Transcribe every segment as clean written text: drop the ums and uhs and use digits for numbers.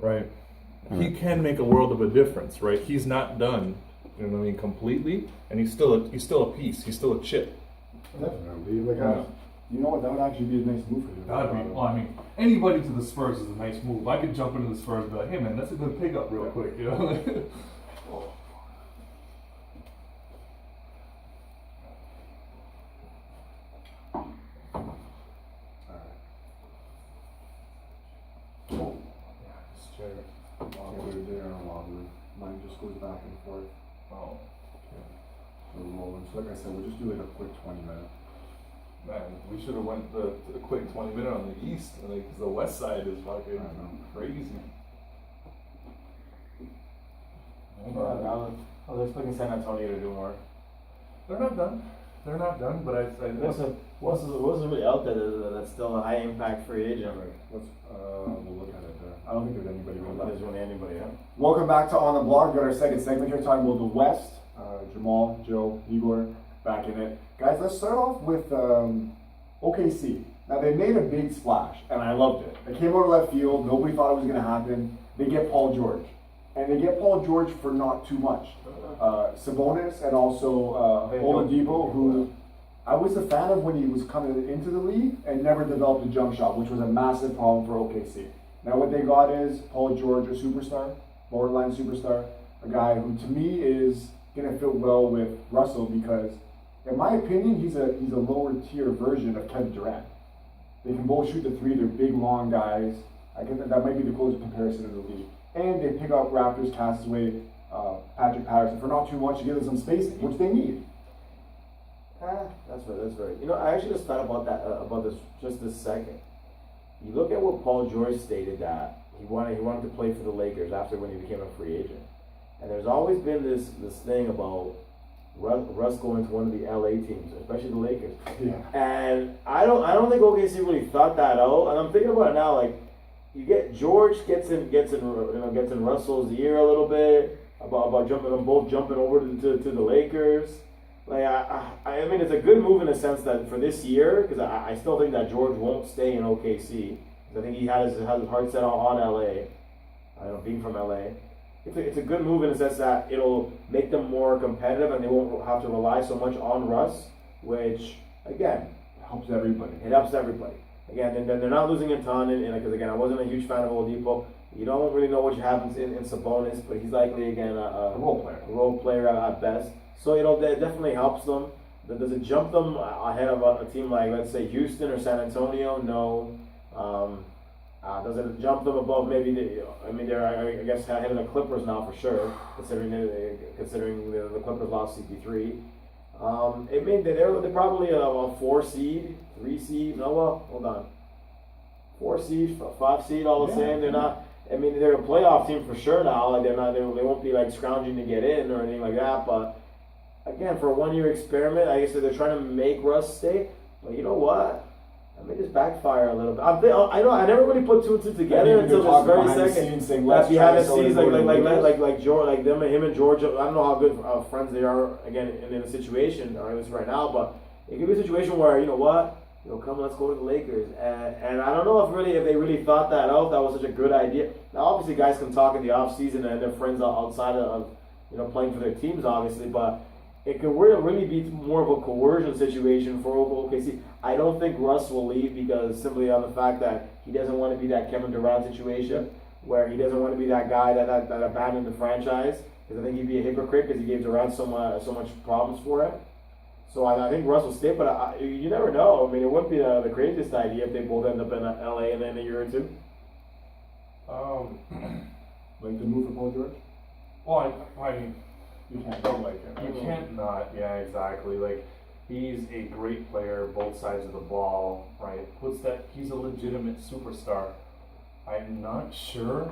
right? He can make a world of a difference, right? He's not done, you know what I mean, completely, and he's still a piece. He's still a chip. Definitely. Like, you know what? That would actually be a nice move for you. That'd be. Well, I mean, anybody to the Spurs is a nice move. I could jump into the Spurs and be like, hey man, that's a good pickup, real quick, you know. Mine just goes back and forth. Oh. So rolling. So like I said, we'll just do like a quick 20-minute. Man, we should have went the quick 20-minute on the east, like 'cause the west side is fucking crazy. I was expecting San Antonio to do more. They're not done. They're not done, but What's really out there that's still a high impact free agent? We'll look at it there. I don't think there's anybody really left. There's really anybody, huh? Welcome back to On the Blog. Got our second segment here talking about the West. Jamal, Joe, Igor, back in it. Guys, let's start off with OKC. Now, they made a big splash, and I loved it. They came out of left field. Nobody thought it was going to happen. They get Paul George. And they get Paul George for not too much. Sabonis and also Oladipo, who I was a fan of when he was coming into the league and never developed a jump shot, which was a massive problem for OKC. Now what they got is Paul George, a superstar, borderline superstar, a guy who to me is going to fit well with Russell because, in my opinion, he's a lower tier version of Kevin Durant. They can both shoot the three. They're big, long guys. That might be the closest comparison in the league. And they pick up Raptors castaway Patrick Patterson for not too much to give them some spacing, which they need. That's right. You know, I actually just thought about that about this just this second. You look at what Paul George stated that he wanted to play for the Lakers after when he became a free agent, and there's always been this thing about Russ going to one of the LA teams, especially the Lakers. Yeah. And I don't think OKC really thought that out. And I'm thinking about it now, like you get George gets in Russell's ear a little bit about jumping over to the Lakers. Like I mean, it's a good move in the sense that for this year, because I still think that George won't stay in OKC. I think he has his heart set on LA. I don't know, being from LA. It's a good move in the sense that it'll make them more competitive and they won't have to rely so much on Russ, which again helps everybody. It helps everybody. Again, and they're not losing a ton, because again, I wasn't a huge fan of Oladipo. You don't really know what happens in Sabonis, but he's likely again a role player at best. So that definitely helps them. Does it jump them ahead of a team like, let's say, Houston or San Antonio? No. Does it jump them above maybe? They're I guess ahead of the Clippers now for sure, considering the Clippers lost CP3. They're probably a 4 seed, 3 seed. No, well, hold on. 4 seed, 5 seed, all the same. They're not. They're a playoff team for sure now. Like they're not. They won't be like scrounging to get in or anything like that. But again, for a 1-year experiment, I guess they're trying to make Russ stay. But you know what? I may just backfire a little bit. I never really put 2 and 2 together until this very second. That behind the scenes, like George, like him and George. I don't know how good friends they are again in a situation, or at least right now. But it could be a situation where you know what, come let's go to the Lakers, and I don't know if they really thought that out. That was such a good idea. Now obviously guys can talk in the off season and their friends outside of playing for their teams, obviously, but. It could really be more of a coercion situation for OKC. I don't think Russ will leave because simply on the fact that he doesn't want to be that Kevin Durant situation where he doesn't want to be that guy that abandoned the franchise. Because I think he'd be a hypocrite because he gave Durant so much problems for him. So I think Russ will stay, but you never know. It wouldn't be the craziest idea if they both end up in LA in a year or two. Like the move for Paul George? Well, you can't don't like him. You can't not. Yeah, exactly. Like he's a great player, both sides of the ball. Right? He's a legitimate superstar. I'm not sure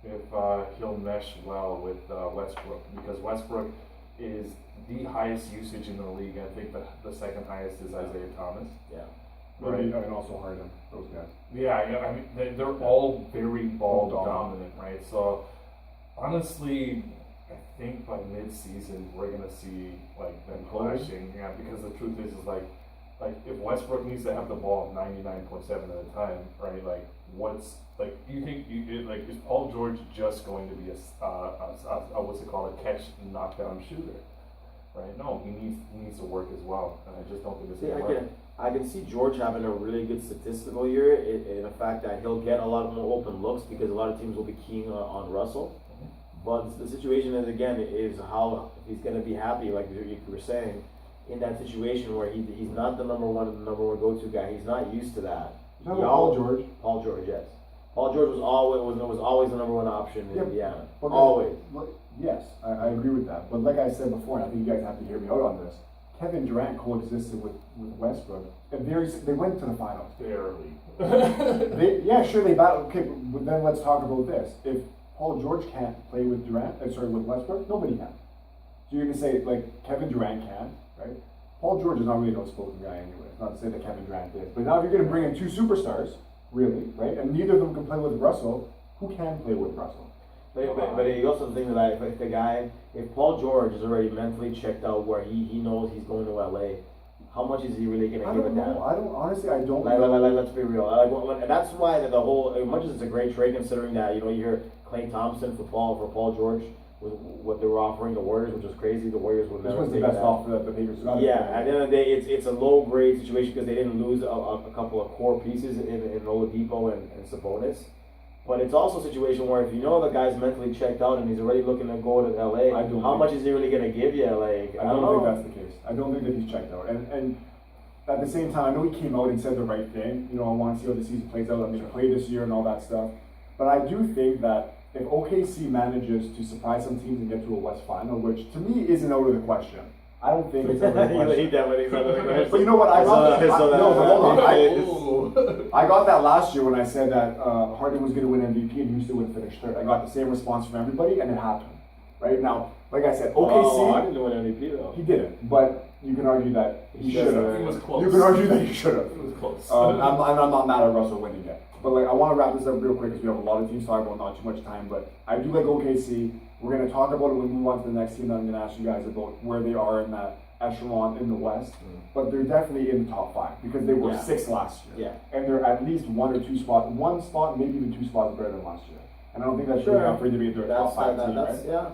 if he'll mesh well with Westbrook because Westbrook is the highest usage in the league. I think the second highest is Isaiah Thomas. Yeah. Right. And also Harden, those guys. Yeah, they're all very ball dominant, right? So honestly, I think by mid-season we're gonna see like them clashing. Yeah, because the truth is like like if Westbrook needs to have the ball 99.7 of the time, right? Like what's like like is Paul George just going to be a what's it called, a catch knockdown shooter, right? No, he needs to work as well, and I just don't think it's See, gonna work. I can see George having a really good statistical year in the fact that he'll get a lot more open looks because a lot of teams will be keying on Russell. But the situation is again is how he's going to be happy, like you were saying, in that situation where he's not the number one go-to guy. He's not used to that. You talking about Paul George? Paul George, yes. Paul George was always the number one option in Indiana. Okay. Always. Yes, I agree with that. But like I said before, and I think you guys have to hear me out on this. Kevin Durant coexisted with Westbrook, and they went to the finals. Barely. Sure, they battled. Okay, but then let's talk about this. If Paul George can't play with with Westbrook, nobody can. So you're gonna say like Kevin Durant can, right? Paul George is not really no spoken guy anyway. It's not to say that Kevin Durant is, but now if you're gonna bring in two superstars, really, right, and neither of them can play with Russell, who can play with Russell? But you also think that if Paul George is already mentally checked out where he knows he's going to LA, how much is he really going to give it down? I don't know. know. Let's be real. And that's why the whole, as much as it's a great trade considering that, you hear Klay Thompson for Paul George, with what they were offering the Warriors, which was crazy. The Warriors would never take that. This was the best offer that the Lakers got. Yeah, at the end of the day, it's a low grade situation because they didn't lose a couple of core pieces in Oladipo and Sabonis. But it's also a situation where if you know the guy's mentally checked out and he's already looking to go to LA, how much is he really going to give you? Like, I don't think that's the case. I don't think that he's checked out. And at the same time, I know he came out and said the right thing. I want to see how the season plays out. I'm going to play this year and all that stuff. But I do think that if OKC manages to surprise some teams and get to a West Final, which to me isn't out of the question. I don't think it's out of the question. But you know what? I got that. Hold on. I got that last year when I said that Harden was going to win MVP and Houston would finish third. I got the same response from everybody, and it happened. Right now, like I said, OKC. I didn't win MVP though. He didn't, but you can argue that he should have. It was close. You can argue that he should have. It was close. I'm not mad at Russell winning yet. But I want to wrap this up real quick because we have a lot of teams to talk about, not too much time. But I do like OKC. We're going to talk about it when we move on to the next team. I'm going to ask you guys about where they are in that echelon in the West. But they're definitely in the top 5 because they were 6 last year. Yeah. And they're at least 1 or 2 spots, 1 spot, maybe even 2 spots better than last year. And I don't think that's really enough for you to be a top 5 team, right? Yeah.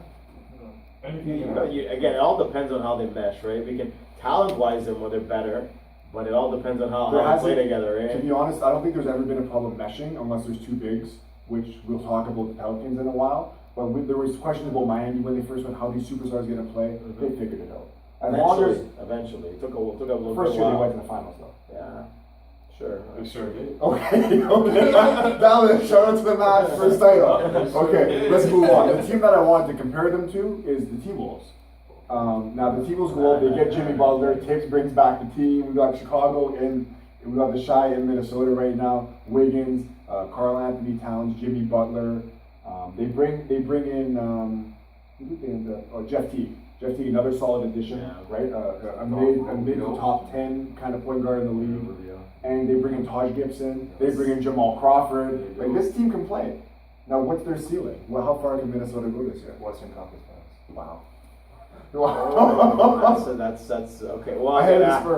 Again, it all depends on how they mesh, right? We can talent-wise them where they're better, but it all depends on how they play together, right? To be honest, I don't think there's ever been a problem meshing unless there's 2 bigs, which we'll talk about the Pelicans in a while. But there was questions about Miami when they first went, how these superstars going to play. They figured it out. Eventually, it took a little bit. First year they went to the finals though. Yeah, sure. They sure did. Okay. Now shout out to the Mavs first title. Okay, let's move on. The team that I wanted to compare them to is the T-Wolves. Now the T-Wolves go out, they get Jimmy Butler. Tibbs brings back the team. We got Chicago we got the Shy in Minnesota right now. Wiggins, Karl Anthony Towns, Jimmy Butler. They bring in who did they end up? Jeff Teague. Jeff Teague, another solid addition, right? A mid to top 10 kind of point guard in the league. And they bring in Taj Gibson. They bring in Jamal Crawford. Like this team can play. Now, what's their ceiling? Well, how far can Minnesota go this year? Western Conference Finals. Wow. That's okay. Well,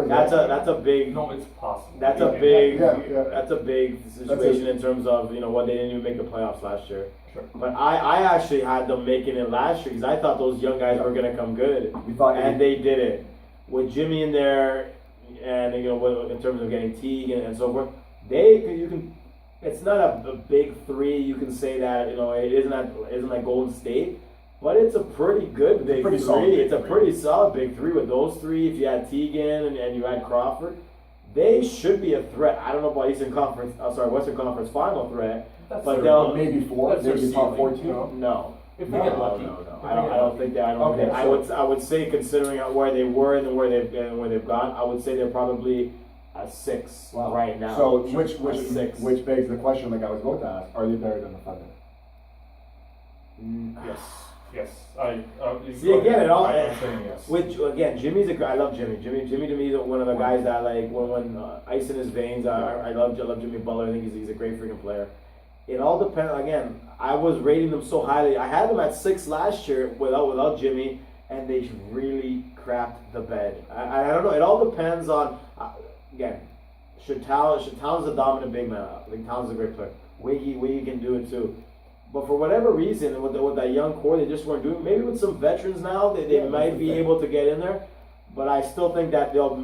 that's a big. No, it's possible. That's a big. Yeah. That's a big situation in terms of what they didn't even make the playoffs last year. Sure. But I actually had them making it last year because I thought those young guys were gonna come good, and they did it with Jimmy in there, and in terms of getting Teague and so forth. It's not a big 3. You can say that it isn't like Golden State. But it's a pretty good big 3. It's a pretty solid big 3 with those 3. If you add Teague in and you add Crawford, they should be a threat. I don't know about Western Conference final threat, but they'll maybe 4, maybe top 14. No. If they get lucky. No. I don't think that. I would say considering where they were and where they've gone, I would say they're probably a 6 right now. So which begs the question, like I was about to ask, are they better than the Thunder? Yes. Yes. See again, it all. I'm saying yes. Which again, I love Jimmy. Jimmy to me is one of the guys that when ice in his veins. I love Jimmy Butler. I think he's a great freaking player. It all depends. Again, I was rating them so highly. I had them at 6 last year without Jimmy, and they really crapped the bed. I don't know. It all depends on. again, Towns is a dominant big man. I think Towns is a great player. Wiggy can do it too. But for whatever reason, with that young core, they just weren't doing. Maybe with some veterans now, they might be able to get in there. But I still think that they'll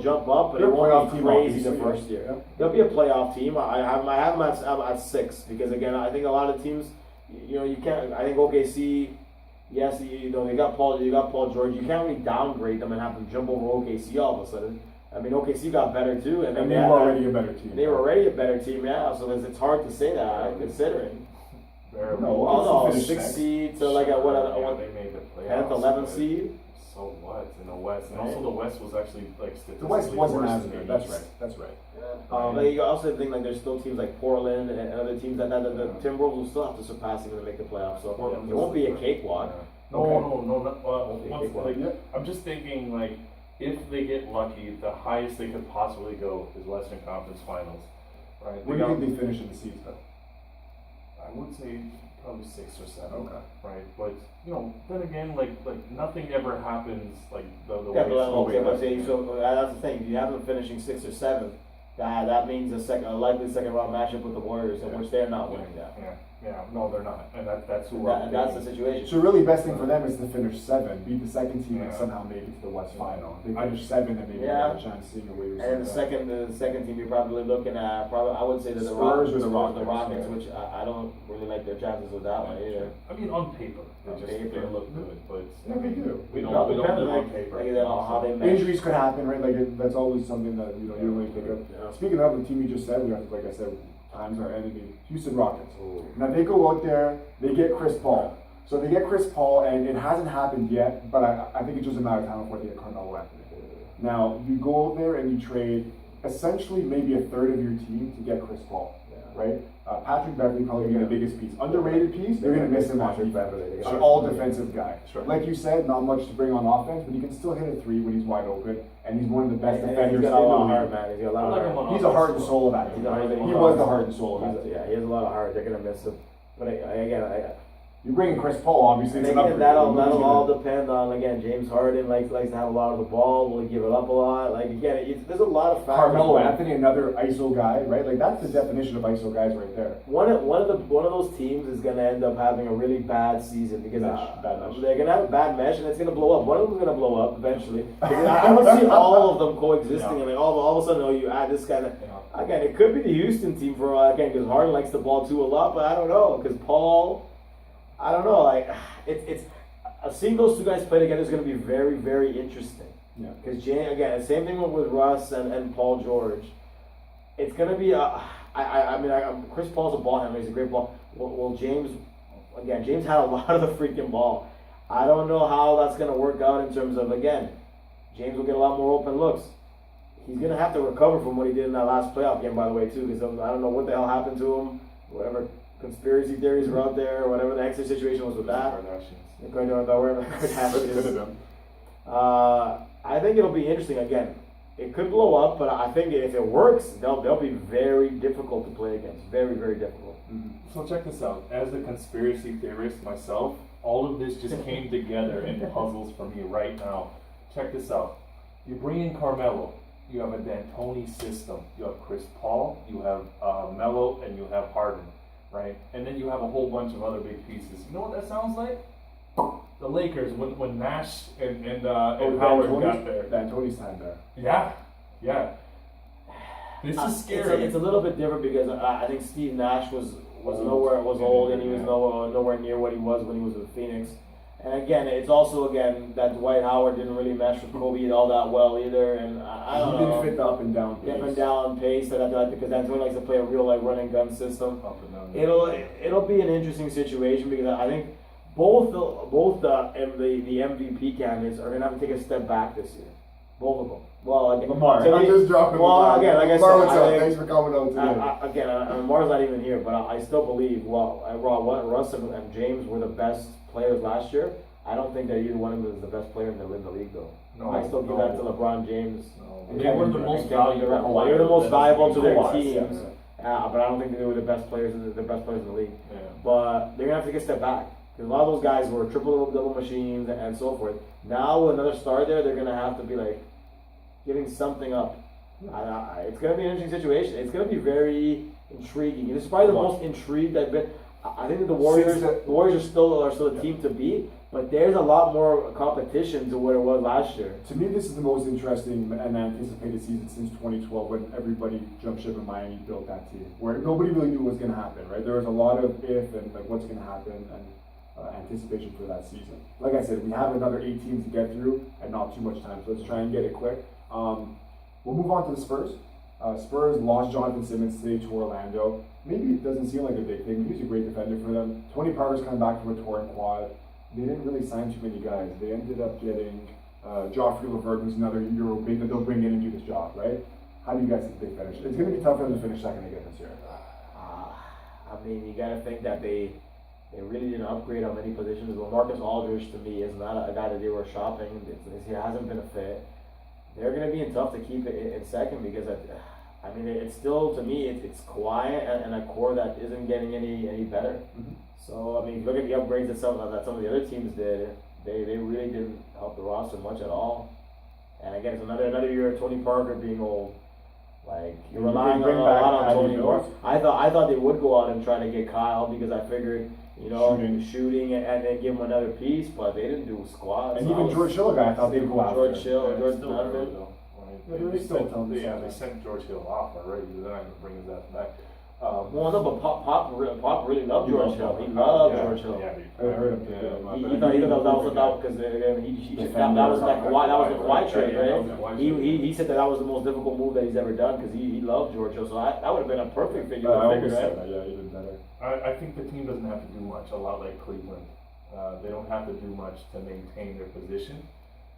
jump up, but They're it a won't playoff be team, crazy the obviously, first year. yeah. They'll be a playoff team. I have them at 6 because again, I think a lot of teams, you can't. I think OKC. Yes, they got Paul George. You can't really downgrade them and have them jump over OKC all of a sudden. I mean, OKC got better too, and they were already a better team. They were already a better team, yeah. So it's hard to say that considering. No, Oh no, 6 seed to like what they made the playoffs. 10th, 11th but seed. So what in the West, and also the West was actually like statistically The West wasn't worse as than good. the That's East. right. That's right. But you also think like there's still teams like Portland and other teams that the Timberwolves will still have to surpass them to make the playoffs. So Portland it won't be a cakewalk. No, Okay. no, not, Okay, once, well, like, yeah. I'm just thinking like if they get lucky, the highest they could possibly go is Western Conference Finals, right? Where do you think they finish in the season, though? I would say probably 6 or 7. Okay. Right, but then again, like nothing ever happens like the Yeah, way but it's okay, going. but say, so that's the thing. If you have them finishing 6th or 7th, that means a likely second round matchup with the Warriors, in which they're not winning that. No, they're not, and that's who And that's the situation. So really, best thing for them is to finish 7, beat the second team, and Yeah. somehow make it to the West Final. If they finish 7, then maybe they Yeah. have a chance of seeing a way. And the second team, you're probably looking at I would say that the Spurs or the Rockets, Rockets, which I don't really like their chances with that one either. I mean, on paper, On they paper. look good, but Yeah, they do. we It all don't depends, live on like, paper. how they mesh. Injuries could happen, right? That's always something that you don't really think of. Yeah. Speaking of the team you just said, we have, like I said, times our enemy, Houston Rockets. Now they go out there, they get Chris Paul. So they get Chris Paul, and it hasn't happened yet, but I think it's just a matter of time before they get Carmelo Anthony. Now you go out there and you trade essentially maybe a third of your team to get Chris Paul, right? Patrick Beverly probably being the biggest piece. Underrated piece, they're going to miss him on Patrick defense. Beverly. An all-defensive guy. Sure. Like you said, not much to bring on offense, but he can still hit a 3 when he's wide open, and he's one of the best And defenders he's in got a the lot of league. heart, man. He's got a lot I of like heart. him on He's the heart and soul of that He's team. the heart and He soul. was the heart and soul of that team. Yeah, he has a lot of heart. They're gonna miss him. But again, You bring in Chris Paul, obviously, and it's an again, upgrade. that'll Nobody's all gonna- depend on again. James Harden likes to have a lot of the ball. Will he give it up a lot? Like again, there's a lot of factors. Carmelo Anthony, another ISO guy, right? Like that's the definition of ISO guys right there. One of those teams is gonna end up having a really bad season because Bad mesh. they're gonna have a bad mesh and it's gonna blow up. One of them's gonna blow up eventually. Because I don't see all of them coexisting and like all of a sudden, you add this kind of. Again, it could be the Houston team for again because Harden likes the ball too a lot, but I don't know because Paul. I don't know. Like it's seeing those two guys play together is going to be very, very interesting. Yeah. Because again, same thing with Russ and Paul George. It's going to be Chris Paul's a ball handler. He's a great ball. Well, James had a lot of the freaking ball. I don't know how that's going to work out in terms of again, James will get a lot more open looks. He's going to have to recover from what he did in that last playoff game, by the way, too. Because I don't know what the hell happened to him. Whatever conspiracy theories were out there, or whatever the exit situation was with that. Kardashians. Going to wherever the Kardashians. I think it'll be interesting. Again, it could blow up, but I think if it works, they'll be very difficult to play against. Very, very difficult. So check this out. As a conspiracy theorist myself, all of this just came together in puzzles for me right now. Check this out. You bring in Carmelo. You have a D'Antoni system. You have Chris Paul. You have Melo, and you have Harden, right? And then you have a whole bunch of other big pieces. You know what that sounds like? The Lakers when Nash and Howard got there. D'Antoni's time there. Yeah. This is scary. It's a little bit different because I think Steve Nash was old and he was nowhere near what he was when he was with Phoenix. And again, it's also that Dwight Howard didn't really mesh with Kobe all that well either. And I don't know. He didn't fit the up and down pace. Up and down pace because D'Antoni likes to play a real run and gun system. Up and down. It'll be an interesting situation because I think both the MVP candidates are gonna have to take a step back this year. Both of them. Well, again, Lamar, to I'm me- just dropping Well, Lamar. again, like I Lamar, said, what's I up? think- Thanks for coming out today. Again, Lamar's not even here, but I still believe Russ and James were the best players last year. I don't think that either one of them is the best player in the league, though. No, I still give that to LeBron James. No. They were the most valuable. They were the most valuable to their Kawhi, teams, yeah. but I don't think they were the best players in the league. Yeah. But they're gonna have to take a step back because a lot of those guys were triple double machines and so forth. Now with another star there, they're gonna have to be like, giving something up. It's going to be an interesting situation. It's going to be very intriguing. This is probably the most intrigued I've been. I think that the Warriors are still a team to beat, but there's a lot more competition to what it was last year. To me, this is the most interesting and anticipated season since 2012, when everybody jumped ship and Miami built that team, where nobody really knew what was going to happen, right? There was a lot of if and like what's going to happen and anticipation for that season. Like I said, we have another 8 teams to get through and not too much time, so let's try and get it quick. We'll move on to the Spurs. Spurs lost Jonathan Simmons today to Orlando. Maybe it doesn't seem like a big thing, but he's a great defender for them. Tony Parker's coming back from a torn quad. They didn't really sign too many guys. They ended up getting Joffrey Levert, who's another Euro big that they'll bring in and do this job, right? How do you guys think they finish? It's going to be tough for them to finish second again this year. I mean, you got to think that they really didn't upgrade on many positions. Well, Marcus Aldridge, to me, is not a guy that they were shopping. He hasn't been a fit. They're going to be tough to keep it in second because, I mean, it's still, to me, it's quiet and a core that isn't getting any better. Mm-hmm. So, I mean, if you look at the upgrades that some of the other teams did, they really didn't help the roster much at all. And again, it's another year of Tony Parker being old. Like, you're relying a lot on Tony Parker. I thought they would go out and try to get Kyle because I figured, shooting and then give him another piece, but they didn't do squats. And even George Hill, I thought they'd go after. George Hill, George Donovan. They sent George Hill off already. They're not going to bring his ass back. Well, no, but Pop really loved George Hill. He loved George Hill. Yeah, I heard him. He thought that was about because that was like the Kawhi trade, right? He said that was the most difficult move that he's ever done because he loved George Hill. So that would have been a perfect figure. I always said that, yeah, even better. I think the team doesn't have to do much. A lot like Cleveland, they don't have to do much to maintain their position.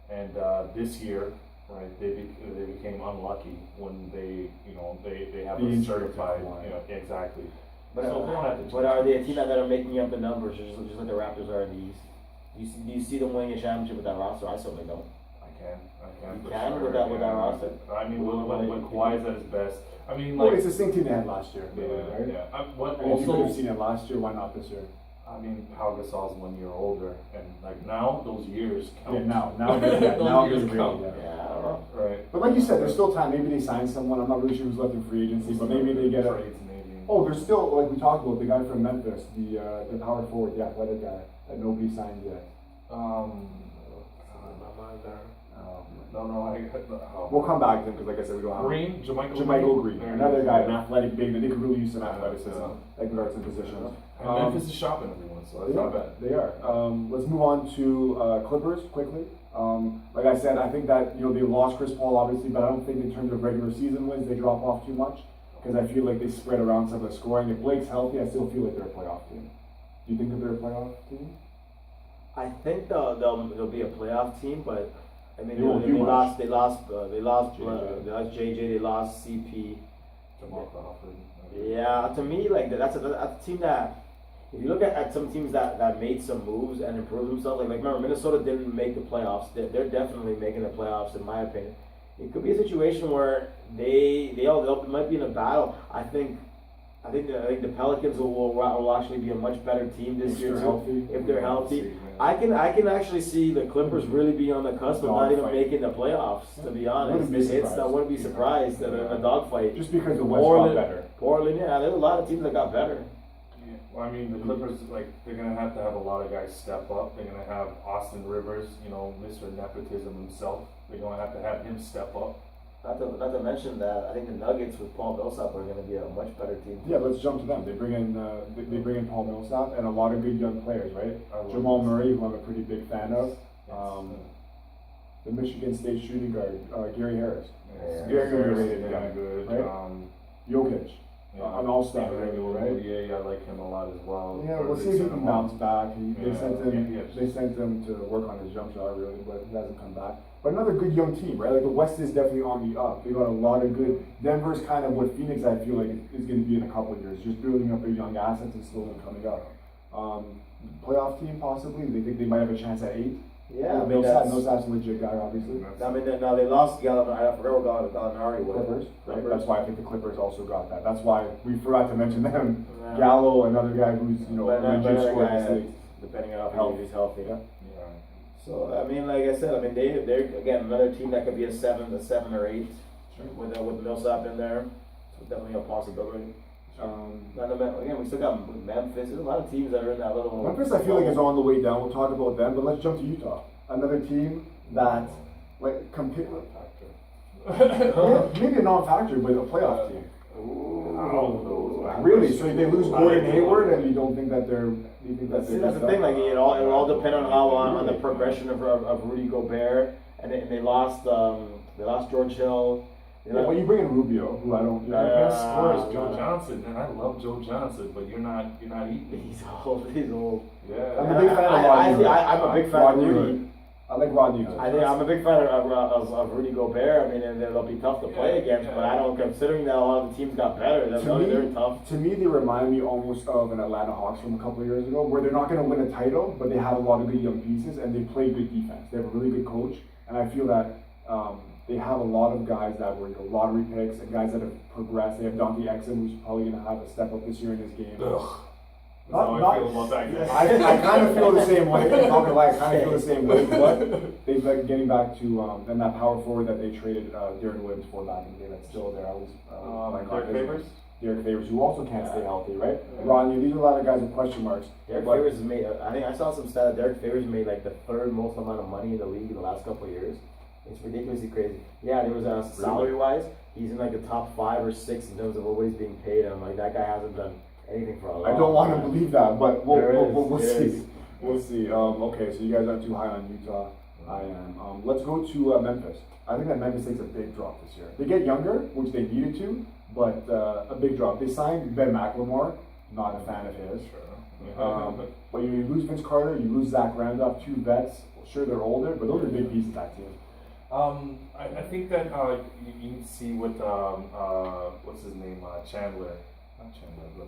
And this year, right, they became unlucky when they have a certified, exactly. But, so they don't have to. But are they a team that are making up the numbers, just like the Raptors are in the East? Do you see them winning a championship with that roster? I certainly don't. I can. You can with that roster. I mean, when Kawhi's at his best. I mean, well, it's the same team they had last year. Right? Yeah. If you could have seen it last year, why not this year? I mean, Pau Gasol's 1 year older, and like now those years count. Yeah, now years count. Yeah, I don't know. Right. But like you said, there's still time. Maybe they sign someone. I'm not really sure who's left in free agency, but maybe they get a. Oh, there's still, like we talked about, the guy from Memphis, the power forward, the athletic guy that nobody signed yet. We'll come back to him because, like I said, we don't have Green, JaMychal Green, another guy, an athletic big that they could really use some athleticism, like guards and positions. And Memphis is shopping everyone, so that's not bad. They are. Let's move on to Clippers quickly. Like I said, I think that they lost Chris Paul obviously, but I don't think in terms of regular season wins they drop off too much because I feel like they spread around some of the scoring. If Blake's healthy, I still feel like they're a playoff team. Do you think that they're a playoff team? I think they'll be a playoff team, but I mean they lost JJ, they lost CP. Jamal Crawford. Yeah, to me, like that's a team that, if you look at some teams that made some moves and improved themselves, like remember Minnesota didn't make the playoffs. They're definitely making the playoffs in my opinion. It could be a situation where they all might be in a battle. I think the Pelicans will actually be a much better team this year too, if they're healthy. I can actually see the Clippers really be on the cusp of not even making the playoffs. To be honest, I wouldn't be surprised that a dogfight. Just because the West got better. Portland, yeah, there's a lot of teams that got better. Yeah. Well, I mean, the Clippers, they're gonna have to have a lot of guys step up. They're gonna have Austin Rivers, Mr. Nepotism himself. They're gonna have to have him step up. Not to mention that I think the Nuggets with Paul Millsap are going to be a much better team. Yeah, let's jump to them. They bring in Paul Millsap and a lot of good young players, right? Jamal Murray, who I'm a pretty big fan of. The Michigan State shooting guard, Gary Harris. Very underrated guy, right? Jokic, an all-star, right? Yeah, I like him a lot as well. Yeah, we'll see if he can bounce back. They sent him to work on his jump shot, really, but he hasn't come back. But another good young team, right? Like the West is definitely on the up. They got a lot of good. Denver's kind of what Phoenix I feel like is going to be in a couple of years, just building up their young assets and slowly coming up. Playoff team possibly. They think they might have a chance at 8. Yeah, Millsap's a legit guy, obviously. I mean, now they lost Gallinari. I forgot what Gallinari was. Clippers, right? That's why I think the Clippers also got that. That's why we forgot to mention them. Yeah. Gallo, another guy who's legit scoring. Depending on how he's healthy. Yeah. So I mean, like I said, I mean they're again another team that could be a 7 or 8 with Millsap in there. So definitely a possibility. Again, we still got Memphis. There's a lot of teams that are in that little. Memphis, I feel like is on the way down. We'll talk about them, but let's jump to Utah. Another team that, like, compare. Maybe a non-factor, but a playoff team. Really? So they lose Gordon Hayward, and you don't think that they're? You think that they're? That's the thing. Like it all depend on how on the progression of Rudy Gobert, and they lost George Hill. When you bring in Rubio, who I don't. Our best scorer is Joe Johnson, and I love Joe Johnson, but you're not eating. He's old. Yeah. I'm a big fan of Rodney. I'm a big fan of Rudy. I like Rodney. I'm a big fan of Rudy Gobert. I mean, and they'll be tough to play against, but I don't. Considering that a lot of the teams got better, they're tough. To me, they remind me almost of an Atlanta Hawks from a couple of years ago, where they're not going to win a title, but they have a lot of good young pieces and they play good defense. They have a really good coach, and I feel that they have a lot of guys that were lottery picks and guys that have progressed. They have Dante Exum, who's probably going to have a step up this year in his game. Ugh. I feel about that guy. I kind of feel the same way. I'm not gonna lie, I kind of feel the same way. But they've like getting back to and that power forward that they traded Darren Williams for back in the day. That's still there. I was Derek Favors. Derek Favors, who also can't stay healthy, right? Rodney, these are a lot of guys with question marks. Derek Favors has made. I think I saw some stat that Derek Favors made like the third most amount of money in the league in the last couple of years. It's ridiculously crazy. Yeah, there was salary wise, he's in like the top 5 or 6 in terms of what he's being paid. And I'm like, that guy hasn't done anything for a long time. I don't want to believe that, but we'll see. Is. We'll see. Okay, so you guys aren't too high on Utah. I am. Let's go to Memphis. I think that Memphis takes a big drop this year. They get younger, which they needed to, but a big drop. They signed Ben McLemore. Not a fan of his. Sure. But you lose Vince Carter, you lose Zach Randolph, 2 vets. Sure, they're older, but those are big pieces of that team. I think that you can see what what's his name, Chandler, not Chandler, but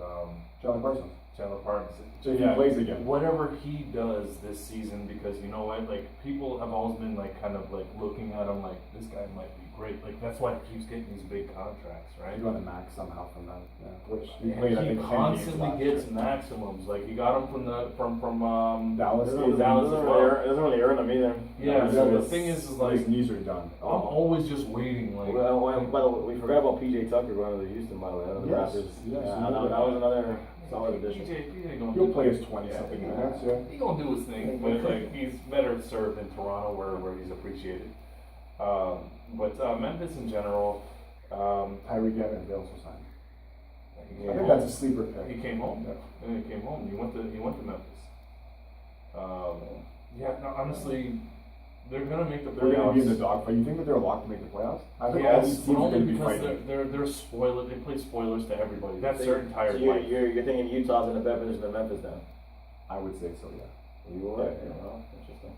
Chandler Parsons. Chandler Parsons. So he plays again. Whatever he does this season, because you know what, like people have always been like kind of like looking at him like this guy might be great. Like that's why he keeps getting these big contracts, right? He got a max somehow from that, which he And played. I he think 10 constantly games gets maximums. Like he got him from Dallas. Dallas as well. It doesn't really earn them either. Yeah. No, So the his- thing is his like knees are done. I'm always just waiting. Like By the way, we forgot about PJ Tucker going to the Houston, by the way. The Yes, Raptors. yes, Yeah, you know that was another solid addition. PJ gonna He'll do- play his 20 something Yeah. minutes. Yeah. He gonna do his thing, but like he's better served in Toronto where he's appreciated. But Memphis in general, Tyreek Evans, they also signed. he I came think that's a home. sleeper pick. He came home. Yeah. And he came home. He went to Memphis. Yeah, no, honestly, they're gonna make the They're going to be in the playoffs. dogfight. You think that they're locked to make the playoffs? I think all Yes, these but teams are only going to be because fighting. they're spoilers. They play spoilers to everybody. That's So their entire you're, life. you're thinking Utah's in a better position than Memphis now? I would say so, yeah. You would? Yeah. Well, interesting.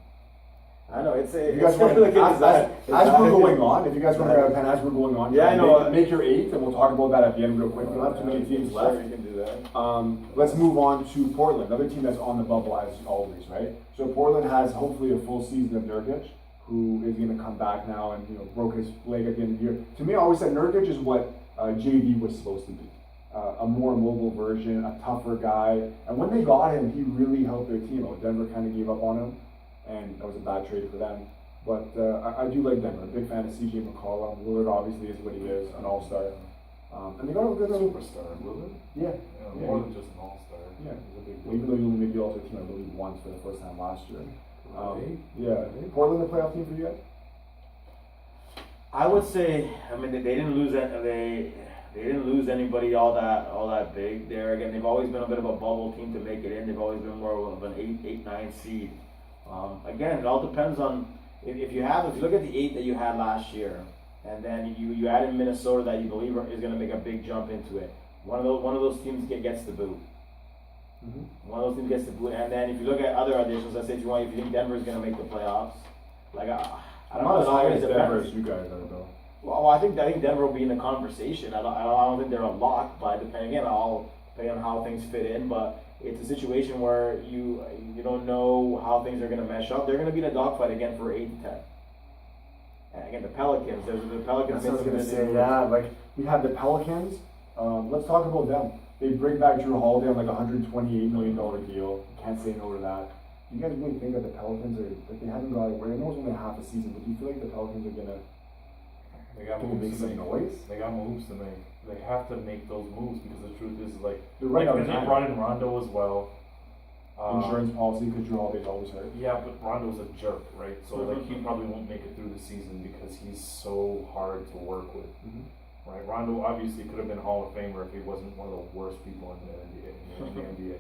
I know, it's a... If you guys want to, look at as we're going on, if you guys want to grab a pen as we're going on, Yeah, I know. Make your 8th, and we'll talk about that at the end real quick. We don't have too many teams Sure, left. you can do that. Let's move on to Portland, another team that's on the bubble as always, right? So Portland has hopefully a full season of Nurkic, who is going to come back now and broke his leg at the end of the year. To me, I always said Nurkic is what JV was supposed to be. A more mobile version, a tougher guy. And when they got him, he really helped their team out. Denver kind of gave up on him, and that was a bad trade for them. But I do like Denver. A big fan of CJ McCollum. Lillard obviously is what he is, an all-star. And they got a good Superstar, Lillard. Yeah. Yeah, more than just an all-star. Yeah. He's a big Well, even though he only made the all-star team, I believe, once for the first time last year. Really? Yeah. Portland, the playoff team for you guys? I would say, I mean, they didn't lose that. They didn't lose anybody all that big. There again, they've always been a bit of a bubble team to make it in. They've always been more of an 8-9 seed. Again, it all depends on if you look at the 8 that you had last year, and then you add in Minnesota that you believe is going to make a big jump into it. One of those teams gets the boot. Mm-hmm. One of those teams gets the boot, and then if you look at other additions, let's say if you think Denver is going to make the playoffs, like I don't Not know as high as it Denver depends. as you guys are, though. Well, I think Denver will be in the conversation. I don't think they're a lock, but depending on how things fit in. But it's a situation where you don't know how things are going to mesh up. They're going to be in a dogfight again for 8 to 10. And again, the Pelicans. The Pelicans. That's what I was going to say, yeah. Like, we have the Pelicans. Let's talk about them. They bring back Drew Holiday on like a $128 million deal. Can't say no to that. do you guys really think that the Pelicans are, like, they haven't got it where I know it's only half a season, but do you feel like the Pelicans are gonna They got make moves to some make. noise? They got moves to make. They have to make those moves because the truth is, like, They're right out and of they time. brought in Rondo as well. Insurance policy because Drew Holiday always hurt. Yeah, but Rondo's a jerk, right? So like he probably won't make it through the season because he's so hard to work with, right? Rondo obviously could have been Hall of Famer if he wasn't one of the worst people in the NBA.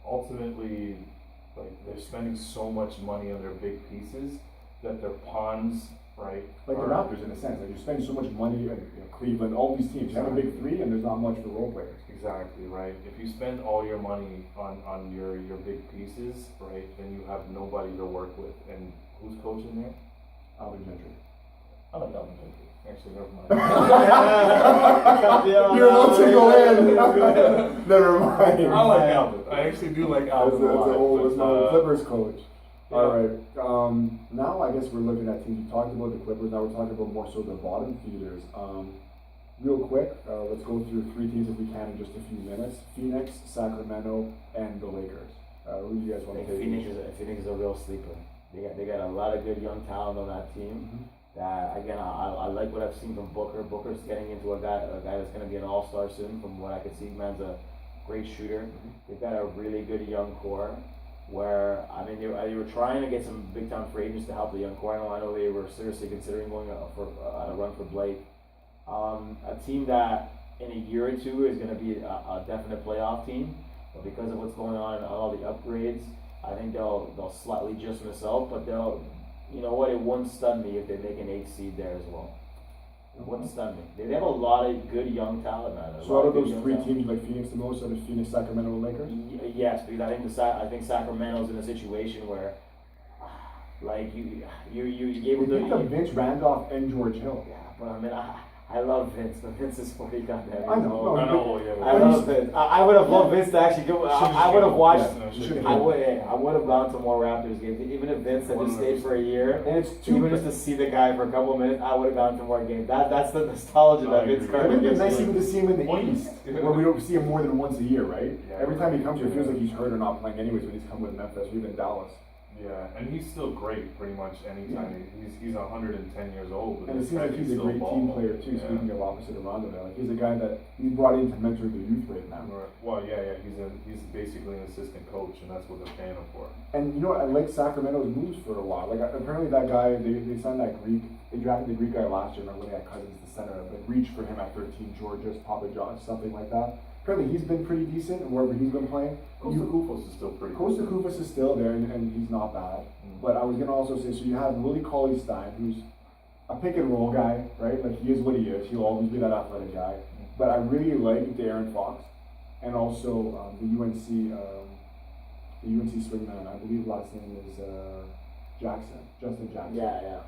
Ultimately, like they're spending so much money on their big pieces that their pawns, right? Like the Raptors in a sense, like you're spending so much money, like Cleveland, all these teams. You have a big three, and there's not much for role players. Exactly, right. If you spend all your money on your big pieces, right, then you have nobody to work with. And who's coaching there? Alvin Gentry. I like Alvin Gentry. Actually, never mind. You're about to go in. Never mind. I like Alvin. I actually do like Alvin a lot. That's my Clippers coach. Yeah. All right. Now I guess we're looking at teams. We talked about the Clippers. Now we're talking about more so the bottom feeders. Real quick, let's go through three teams if we can in just a few minutes. Phoenix, Sacramento, and the Lakers. Who do you guys want to take? Phoenix is a real sleeper. They got a lot of good young talent on that team. That again, I like what I've seen from Booker. Booker's getting into a guy that's going to be an all-star soon. From what I can see, man's a great shooter. They've got a really good young core. Where I mean, they were trying to get some big-time free agents to help the young core. I know they were seriously considering going on a run for Blake. A team that in a year or two is going to be a definite playoff team, but because of what's going on and all the upgrades, I think they'll slightly just miss out. But you know what? It wouldn't stun me if they make an 8th seed there as well. It wouldn't stun me. They have a lot of good young talent, man. So out of those three teams, like Phoenix the most, out of Phoenix, Sacramento, and Lakers? Yes, because I think Sacramento's in a situation where, like you gave We picked up Vince Randolph and George Hill. Yeah, but I mean, I love Vince, but Vince is what he got there. I know. I love Vince. I would have loved Vince to actually go. I would have watched. I would have gone to more Raptors games, even if Vince had just stayed for a year. And it's even just to see the guy for a couple of minutes, I would have gone to more games. That's the nostalgia that Vince It Carter would have gives been nice me. even to see him in the East, where we don't see him more than once a year, right? Yeah. Every time he comes here, it feels like he's hurt or not playing anyways when he's come with Memphis or even Dallas. Yeah, and he's still great pretty much anytime. He's 110 years old. But And it this seems guy like can he's a still great ball. team player too, speaking of opposite of Rondo there. Like he's a guy that he's brought in to mentor the youth right now. Right. Well, yeah. He's basically an assistant coach, and that's what they're paying him for. And you know what, I like Sacramento's moves for a while. Like apparently that guy, they signed that Greek, they drafted the Greek guy last year, remember when they had Cousins the center, like reached for him at 13, Georgia's, Papa John's, something like that. Apparently he's been pretty decent wherever he's been playing. Costa Koufos is still pretty Costa good. Koufos is still there and he's not bad. But I was gonna also say, so you have Willie Cauley-Stein, who's a pick and roll guy, right? Like he is what he is. He'll always be that athletic guy. But I really like De'Aaron Fox, and also the UNC swingman. I believe last name is Justin Jackson. Yeah.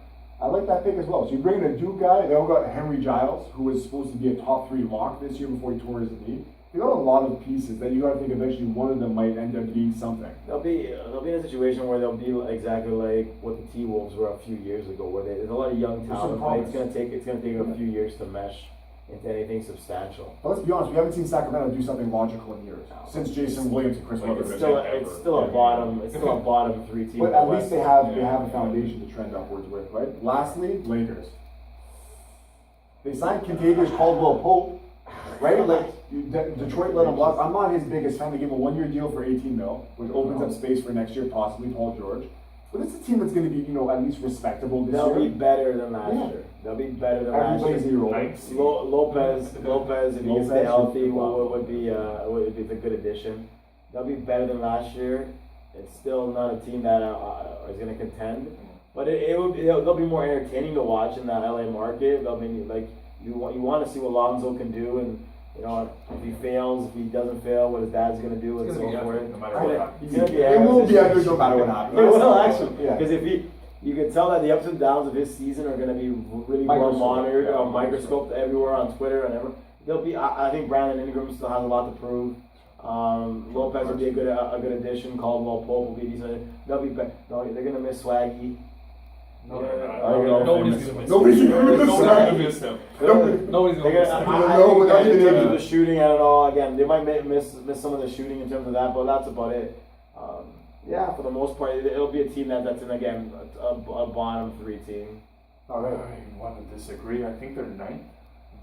I like that pick as well. So you bring in a Duke guy. They all got Henry Giles, who was supposed to be a top 3 lock this year before he tore his knee. They got a lot of pieces that you got to think eventually one of them might end up being something. They'll be in a situation where they'll be exactly like what the T-Wolves were a few years ago, where there's a lot of young talent, but it's gonna take a few years to mesh into anything substantial. But let's be honest, we haven't seen Sacramento do something logical in years since Jason Williams and Chris Webber. It's still a bottom 3 team. But at least they have a foundation to trend upwards with, right? Lastly, Lakers. They signed Kentavious Caldwell-Pope, right? Like Detroit let him walk. I'm not his biggest fan. They gave him a 1-year deal for $18 million, which opens up space for next year, possibly Paul George. But it's a team that's going to be, at least respectable this year. They'll be better than last year. They'll be better than last year. Everybody's a year old. Lopez, if he can stay healthy, would be a good addition. They'll be better than last year. It's still not a team that is going to contend, but they'll be more entertaining to watch in that LA market. I mean, like you want to see what Lonzo can do, and if he fails, if he doesn't fail, what his dad's going to do, and so forth. No matter what happens. It will be epic no matter what happens. It will actually, because you can tell that the ups and downs of his season are going to be really well monitored, microscoped everywhere on Twitter and everywhere. They'll be. I think Brandon Ingram still has a lot to prove. Lopez will be a good addition. Caldwell Pope will be decent. They'll be. They're going to miss Swaggy. Nobody's gonna miss him. Nobody's gonna miss him. Nobody's gonna miss him. In terms of the shooting, I don't know. Again, they might miss some of the shooting in terms of that, but that's about it. Yeah, for the most part, it'll be a team that's in again a bottom 3 team. All right. I want to disagree. I think they're ninth.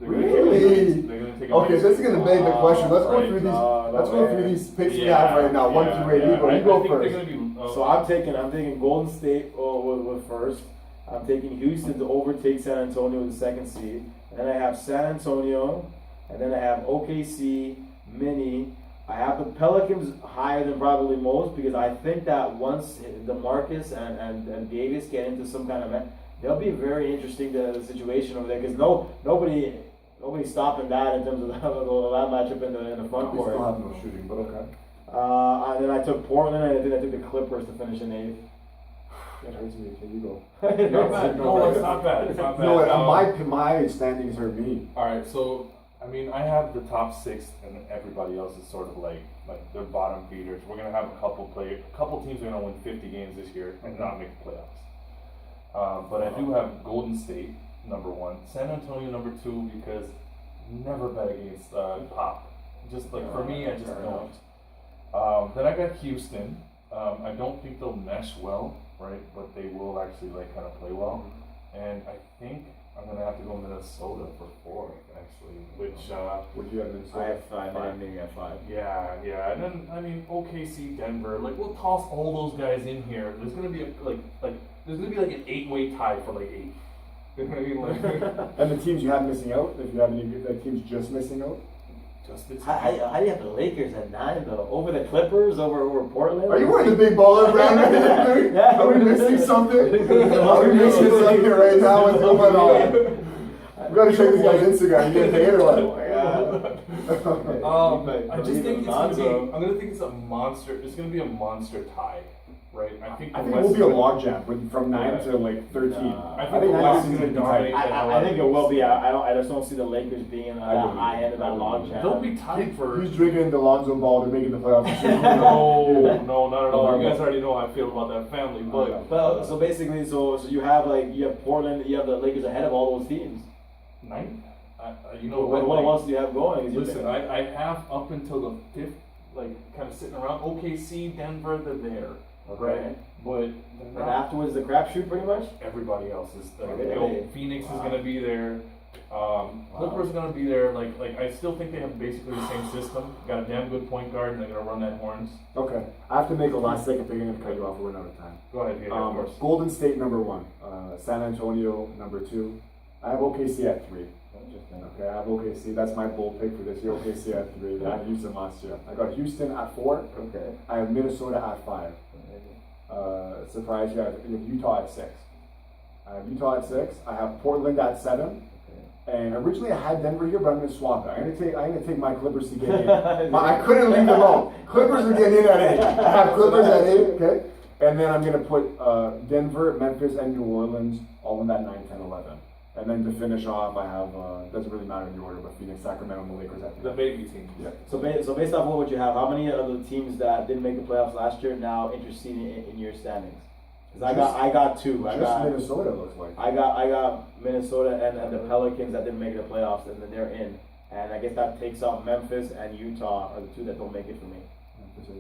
Really? They're gonna take a Okay, ninth this is gonna beg the question. Let's go right. through these. No Let's go way. through these picks we Yeah, have right now. 1 through 8. Igor, you I go think first. they're gonna be. So I'm taking Golden State with first. I'm taking Houston to overtake San Antonio with the 2nd seed. And then I have San Antonio, and then I have OKC, Mini. I have the Pelicans higher than probably most because I think that once DeMarcus and Davis get into some kind of they'll be very interesting the situation over there because nobody's stopping that in terms of that matchup in the front We still court. have no shooting, but okay. And then I took Portland, and I took the Clippers to finish in 8th. That hurts me. Here you go. Not bad. No, it's not bad. It's not bad. No, my standings hurt me. All right, so I mean, I have the top 6, and everybody else is sort of like they're bottom feeders. We're gonna have a couple teams are gonna win 50 games this year and not make the playoffs. But I do have Golden State number 1, San Antonio number 2 because never bet against Pop. Just like for me, I just don't. Then I got Houston. I don't think they'll mesh well, right? But they will actually like kind of play well. And I think I'm gonna have to go Minnesota for 4th, actually. Which Would you have Minnesota? I have 5. I'm maybe at 5. yeah. And then I mean OKC, Denver. Like we'll toss all those guys in here. There's gonna be there's gonna be like an 8-way tie for like 8. You know what I mean? Like, And the teams you have missing out, if you have any teams just missing out? just it's How do you have the Lakers at 9 though? Over the Clippers? Over Portland? Are you wearing the big baller brand right now, dude? Yeah. Are we missing something? Are we missing something right now? What's going on? We gotta check this guy's Instagram. You getting paid or Oh what? my god. I just think it's gonna be. I'm gonna think it's a monster. It's gonna be a monster tie, right? I think I the think it West will be a is gonna- logjam from 9 to like 13. I think I the think West is that's gonna gonna be tight. dominate. I think it will be. I just don't see the Lakers being on I that believe high it. end of that log jam. They'll be tied for. Who's drinking the Lonzo Ball to making the playoffs? No, not at all. You guys already know how I feel about that family, but Well, so basically, so you have Portland, you have the Lakers ahead of all those teams. 9th. You know What else do you have going? Is you Listen, think- I have up until the 5th, like kind of sitting around. OKC, Denver, they're there, Okay. But And they're not. afterwards, the crapshoot pretty much. Everybody else is there. Okay. You know, Phoenix is gonna be there. Clippers are gonna be there. Like I still think they have basically the same system. Got a damn good point guard, and they're gonna run that horns. Okay, I have to make a last second pick. I'm gonna cut you off. We're out of time. Go ahead, yeah, of course. Golden State number 1, San Antonio number 2. I have OKC at 3. Okay, I have OKC. That's my bold pick for this year. OKC at 3. I had Houston last year. I got Houston at 4. Okay. I have Minnesota at 5. Surprise, you have Utah at 6. I have Utah at 6. I have Portland at 7. And originally I had Denver here, but I'm gonna swap it. I'm gonna take my Clippers to get in. I couldn't leave them out. Clippers are getting in at 8. I have Clippers at 8. Okay. And then I'm gonna put Denver, Memphis, and New Orleans all in that 9, 10, 11. And then to finish off, I have doesn't really matter in the order, but Phoenix, Sacramento, and the Lakers at The 3. baby team. Yeah. So based off what you have, how many of the teams that didn't make the playoffs last year now interceding in your standings? Because I got 2. Just Minnesota looks like. I got Minnesota and the Pelicans that didn't make the playoffs, and then they're in. And I guess that takes out Memphis and Utah are the 2 that don't make it for me.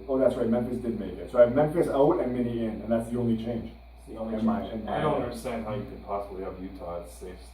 Oh, that's right. Memphis did make it. So I have Memphis out and Minnie in, and that's the only change. It's the only In my- change. in I don't understand how you could possibly have Utah at 6th.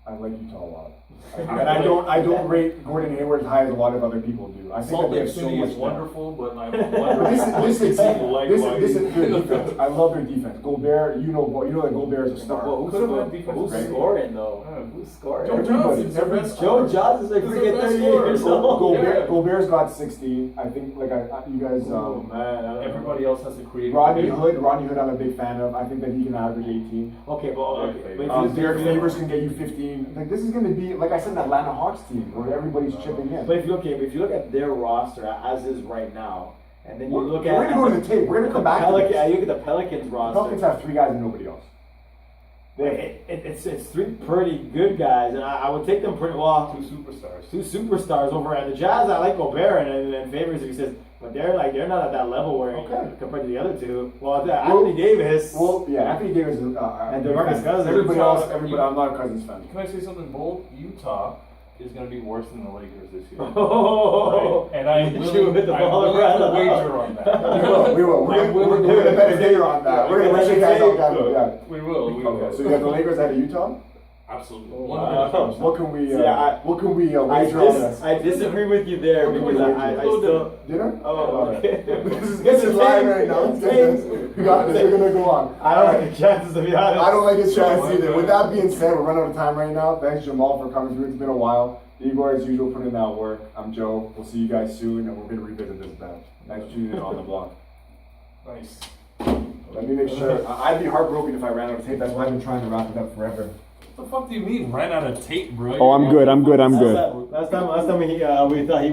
I like Utah a lot. And I don't rate Gordon Hayward as high as a lot of other people do. I think Salt that they Lake have so City much is depth. wonderful, but I'm But wondering. this is Likewise. their defense. I love their defense. Gobert, you know that Gobert is a star. Well, Could have had defense. who's Right? scoring though? Yeah. Who's scoring? Joe Everybody. Johnson's their best Joe scorer. Johnson's like He's freaking the best 30 years scorer. old. Yeah. Gobert's got 16. I think you guys. Oh man, I don't know. Everybody else has to create. Rodney Hood, I'm a big fan of. I think that he can average 18. Okay, but Derek Favors can get you 15. Like this is going to be, like I said, that Atlanta Hawks team where everybody's chipping in. But if you look at their roster as is right now, and then you look at We're going to go to the tape. We're going to come back to Pelican, this. you look at the Pelicans The roster. Pelicans have 3 guys and nobody else. It's 3 pretty good guys, and I would take them pretty well. 2 superstars. 2 superstars over at the Jazz. I like Gobert and Favors. He says, but they're not at that level where Okay. compared to the other 2. Well, Anthony Davis. Well, yeah, Anthony Davis is And DeMarcus Cousins. Everybody Utah- else, I'm not a Cousins fan. Can I say something bold? Utah is going to be worse than the Lakers this year. Oh, Right? And I'm you willing, hit the I'm ball willing around. to wager on that. We will. I'm willing We're to gonna bet a dinner on that. We're gonna you guys all down. Yeah. We will. We Okay, will. so you have the Lakers out of Utah. Absolutely. Wow. What can we? Yeah, what can we wager on this? I disagree with you there because I still. Dinner? Oh, okay. This is live right now. Let's get this. We got this. We're gonna go on. I don't like the chances, to be honest. I don't like his chance either. With that being said, we're running out of time right now. Thanks, Jamal, for coming through. It's been a while. Igor, as usual, putting in that work. I'm Joe. We'll see you guys soon, and we're gonna revisit this bet. Thanks for tuning in on the block. Nice. Let me make sure. I'd be heartbroken if I ran out of tape. That's why I've been trying to wrap it up forever. What the fuck do you mean? Ran out of tape, bro? Oh, I'm good. I'm good. I'm good. Last time we thought he